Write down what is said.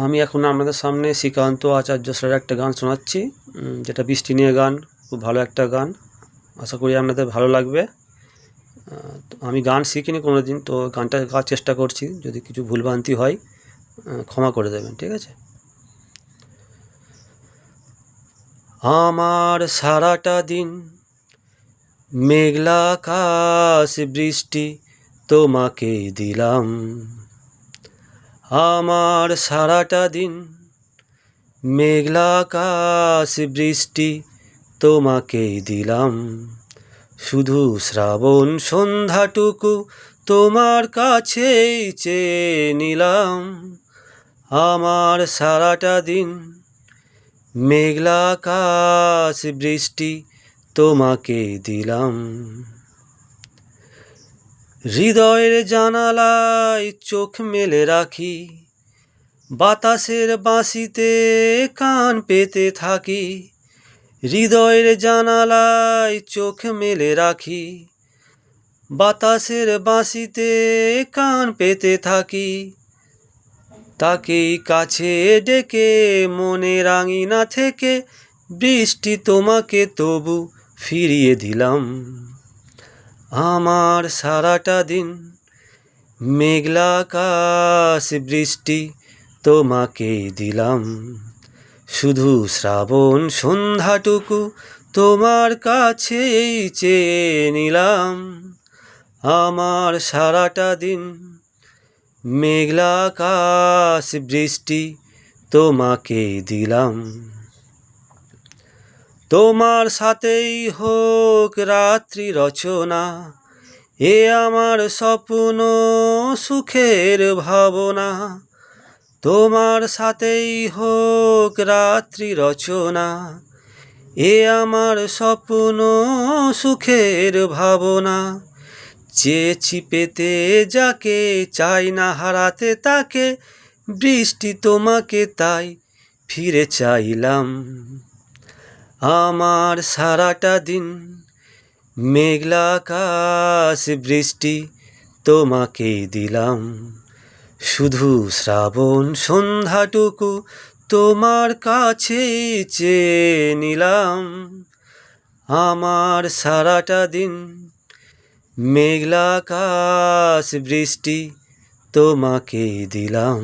আমি এখন আপনাদের সামনে শ্রীকান্ত আচার্য স্যারের একটা গান শোনাচ্ছি, যেটা বৃষ্টি নিয়ে গান। খুব ভালো একটা গান, আশা করি আপনাদের ভালো লাগবে। আমি গান শিখিনি কোনো দিন, তো গানটা গাওয়ার চেষ্টা করছি। যদি কিছু ভুলভ্রান্তি হয় ক্ষমা করে দেবেন, ঠিক আছে? আমার সারাটা দিন মেঘলা আকাশ বৃষ্টি তোমাকে দিলাম। আমার সারাটা দিন মেঘলা আকাশ বৃষ্টি তোমাকে দিলাম। শুধু শ্রাবণ সন্ধ্যাটুকু তোমার কাছেই চেয়ে নিলাম। আমার সারাটা দিন মেঘলা আকাশ বৃষ্টি তোমাকে দিলাম। হৃদয়ের জানালায় চোখ মেলে রাখি, বাতাসের বাঁশিতে কান পেতে থাকি। হৃদয়ের জানালায় চোখ মেলে রাখি, বাতাসের বাঁশিতে কান পেতে থাকি। তাকেই কাছে ডেকে মনের আঙিনা থেকে বৃষ্টি তোমাকে তবু ফিরিয়ে দিলাম। আমার সারাটা দিন মেঘলা আকাশ বৃষ্টি তোমাকে দিলাম। শুধু শ্রাবণ সন্ধ্যাটুকু তোমার কাছেই চেয়ে নিলাম। আমার সারাটা দিন মেঘলা আকাশ বৃষ্টি তোমাকে দিলাম। তোমার সাথেই হোক রাত্রি রচনা, এ আমার স্বপ্ন সুখের ভাবনা। তোমার সাথেই হোক রাত্রি রচনা, এ আমার স্বপ্ন সুখের ভাবনা। চেয়েছি পেতে যাকে, চাই না হারাতে তাকে, বৃষ্টি তোমাকে তাই ফিরে চাইলাম। আমার সারাটা দিন মেঘলা আকাশ বৃষ্টি তোমাকে দিলাম। শুধু শ্রাবণ সন্ধ্যাটুকু তোমার কাছে চেয়ে নিলাম। আমার সারাটা দিন মেঘলা আকাশ বৃষ্টি তোমাকে দিলাম।